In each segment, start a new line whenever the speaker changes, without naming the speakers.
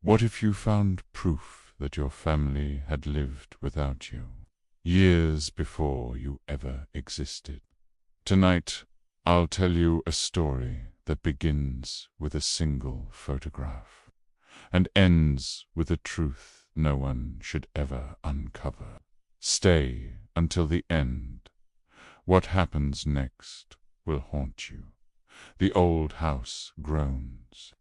What if you found proof that your family had lived without you, years before you ever existed? Tonight, I'll tell you a story that begins with a single photograph and ends with a truth no one should ever uncover. Stay until the end. What happens next will haunt you. The old house groans.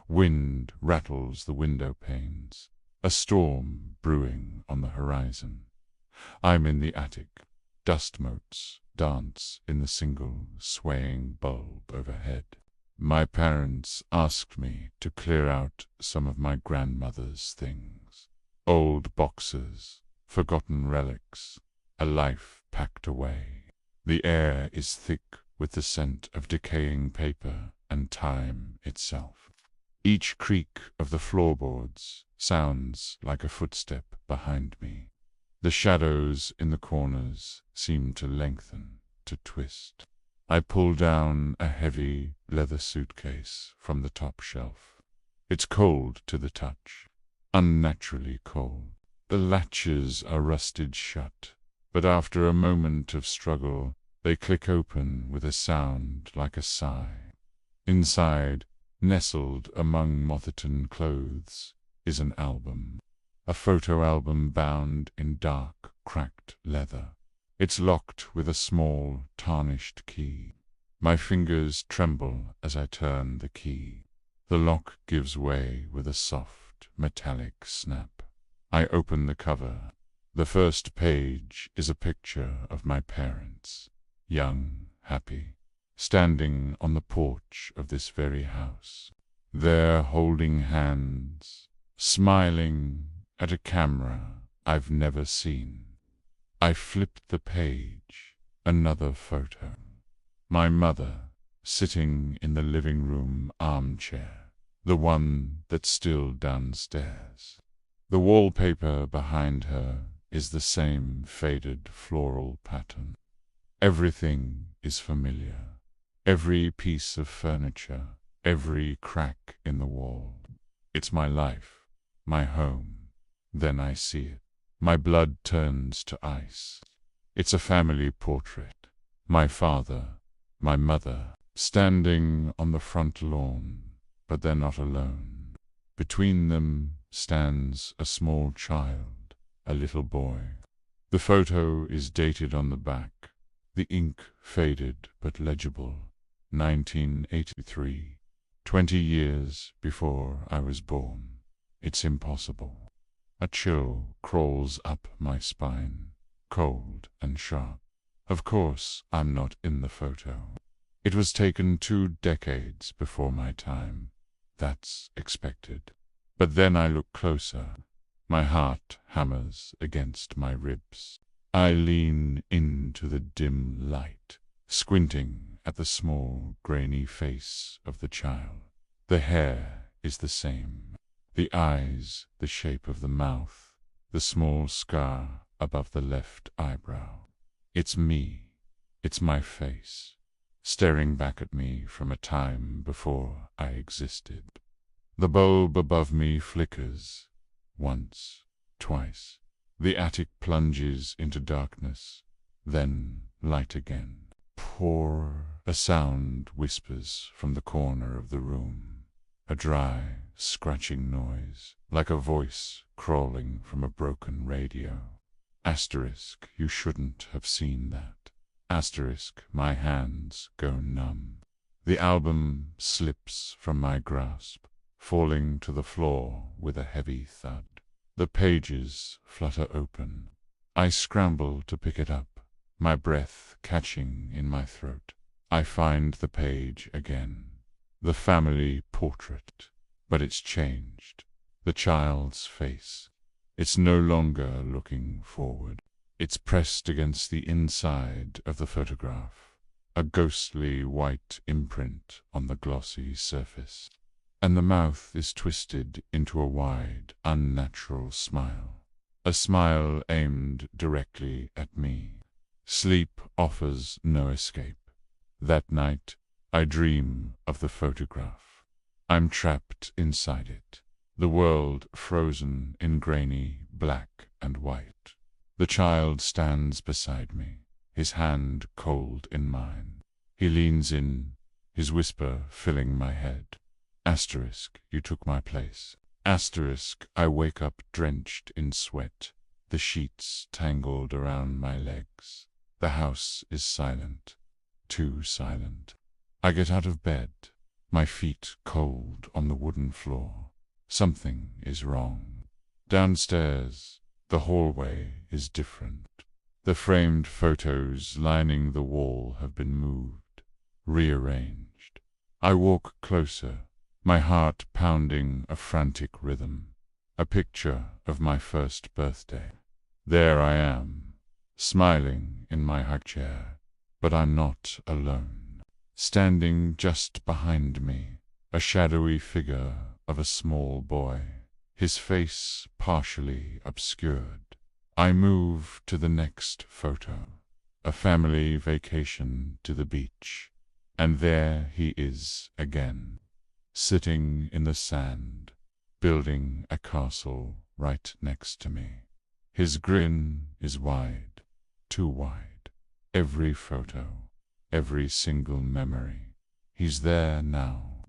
Wind rattles the window panes. A storm brewing on the horizon. I'm in the attic. Dust motes dance in the single swaying bulb overhead. My parents asked me to clear out some of my grandmother's things. Old boxes, forgotten relics, a life packed away. The air is thick with the scent of decaying paper and time itself. Each creak of the floorboards sounds like a footstep behind me. The shadows in the corners seem to lengthen, to twist. I pull down a heavy leather suitcase from the top shelf. It's cold to the touch, unnaturally cold. The latches are rusted shut, but after a moment of struggle, they click open with a sound like a sigh. Inside, nestled among moth-eaten clothes, is an album. A photo album bound in dark, cracked leather. It's locked with a small, tarnished key. My fingers tremble as I turn the key. The lock gives way with a soft, metallic snap. I open the cover. The first page is a picture of my parents, young, happy, standing on the porch of this very house. They're holding hands, smiling at a camera I've never seen. I flipped the page, another photo. My mother, sitting in the living room armchair, the one that's still downstairs. The wallpaper behind her is the same faded floral pattern. Everything is familiar. Every piece of furniture, every crack in the wall. It's my life, my home. Then I see it. My blood turns to ice. It's a family portrait. My father, my mother, standing on the front lawn, but they're not alone. Between them stands a small child, a little boy. The photo is dated on the back, the ink faded but legible, 1983, 20 years before I was born. It's impossible. A chill crawls up my spine, cold and sharp. Of course, I'm not in the photo. It was taken 2 decades before my time. That's expected. But then I look closer. My heart hammers against my ribs. I lean into the dim light, squinting at the small, grainy face of the child. The hair is the same. The eyes, the shape of the mouth, the small scar above the left eyebrow. It's me. It's my face, staring back at me from a time before I existed. The bulb above me flickers. Once, twice. The attic plunges into darkness, then light again. Pour. A sound whispers from the corner of the room. A dry, scratching noise, like a voice crawling from a broken radio. Asterisk, you shouldn't have seen that. Asterisk, my hands go numb. The album slips from my grasp, falling to the floor with a heavy thud. The pages flutter open. I scramble to pick it up, my breath catching in my throat. I find the page again. The family portrait, but it's changed. The child's face. It's no longer looking forward. It's pressed against the inside of the photograph, a ghostly white imprint on the glossy surface. And the mouth is twisted into a wide, unnatural smile. A smile aimed directly at me. Sleep offers no escape. That night, I dream of the photograph. I'm trapped inside it. the world frozen in grainy black and white. The child stands beside me, his hand cold in mine. He leans in, his whisper filling my head. Asterisk, you took my place. Asterisk, I wake up drenched in sweat, the sheets tangled around my legs. The house is silent, too silent. I get out of bed, my feet cold on the wooden floor. Something is wrong. Downstairs, the hallway is different. The framed photos lining the wall have been moved, rearranged. I walk closer, my heart pounding a frantic rhythm. A picture of my first birthday. There I am, smiling in my high chair, but I'm not alone. Standing just behind me, a shadowy figure of a small boy, his face partially obscured. I move to the next photo, a family vacation to the beach, and there he is again, sitting in the sand, building a castle right next to me. His grin is wide, too wide. Every photo, every single memory, he's there now,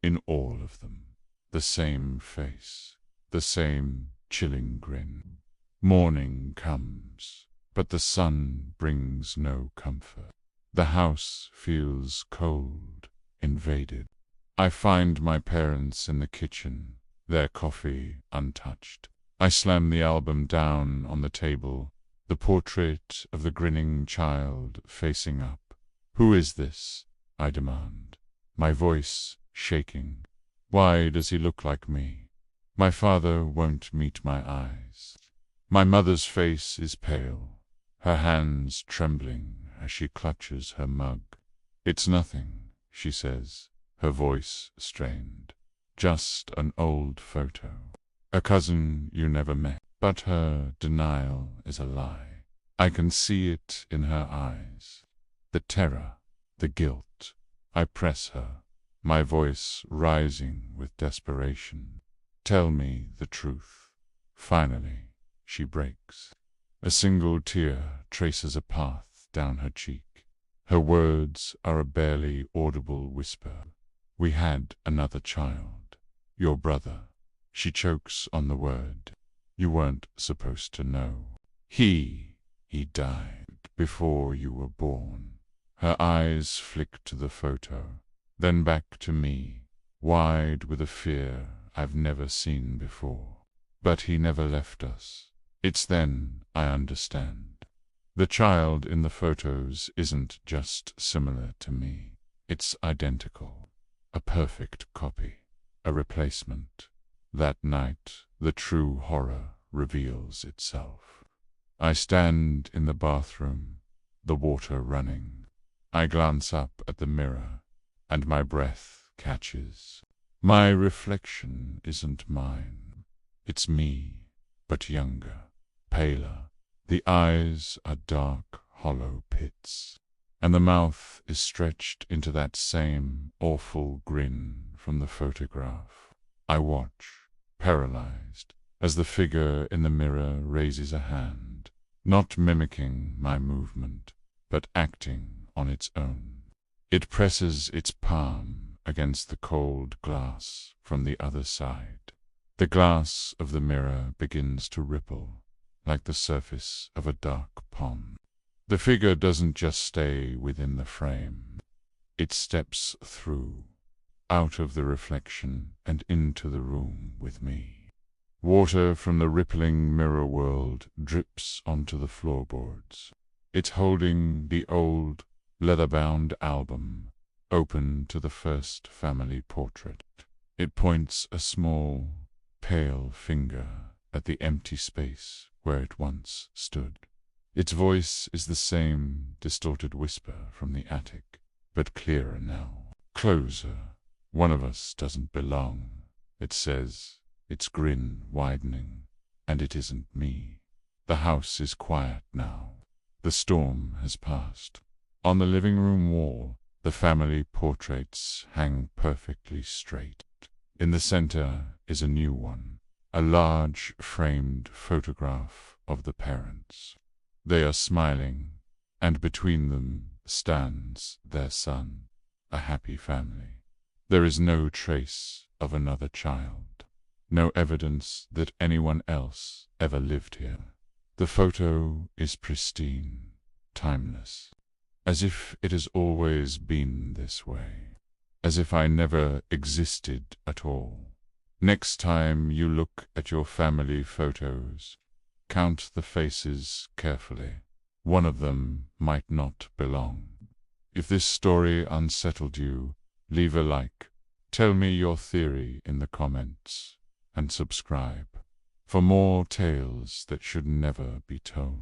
in all of them. The same face, the same chilling grin. Morning comes, but the sun brings no comfort. The house feels cold, invaded. I find my parents in the kitchen, their coffee untouched. I slam the album down on the table, the portrait of the grinning child facing up. Who is this? I demand, my voice shaking. Why does he look like me? My father won't meet my eyes. My mother's face is pale, her hands trembling as she clutches her mug. It's nothing, she says, her voice strained. Just an old photo. A cousin you never met. But her denial is a lie. I can see it in her eyes. The terror, the guilt. I press her, my voice rising with desperation. Tell me the truth. Finally, she breaks. A single tear traces a path down her cheek. Her words are a barely audible whisper. We had another child. Your brother. She chokes on the word. You weren't supposed to know. He died before you were born. Her eyes flick to the photo, then back to me, wide with a fear I've never seen before. But he never left us. It's then I understand. The child in the photos isn't just similar to me. It's identical. A perfect copy. A replacement. That night, the true horror reveals itself. I stand in the bathroom, the water running. I glance up at the mirror, and my breath catches. My reflection isn't mine. It's me, but younger, paler. The eyes are dark, hollow pits, and the mouth is stretched into that same awful grin from the photograph. I watch, paralyzed, as the figure in the mirror raises a hand, not mimicking my movement, but acting on its own. It presses its palm against the cold glass from the other side. The glass of the mirror begins to ripple, like the surface of a dark pond. The figure doesn't just stay within the frame. It steps through, out of the reflection and into the room with me. Water from the rippling mirror world drips onto the floorboards. It's holding the old, leather-bound album, open to the first family portrait. It points a small, pale finger at the empty space where it once stood. Its voice is the same distorted whisper from the attic, but clearer now. Closer. One of us doesn't belong, it says, its grin widening, and it isn't me. The house is quiet now. The storm has passed. On the living room wall, the family portraits hang perfectly straight. In the center is a new one, a large framed photograph of the parents. They are smiling, and between them stands their son, a happy family. There is no trace of another child, no evidence that anyone else ever lived here. The photo is pristine, timeless, as if it has always been this way, as if I never existed at all. Next time you look at your family photos, count the faces carefully. One of them might not belong. If this story unsettled you, leave a like, tell me your theory in the comments, and subscribe for more tales that should never be told.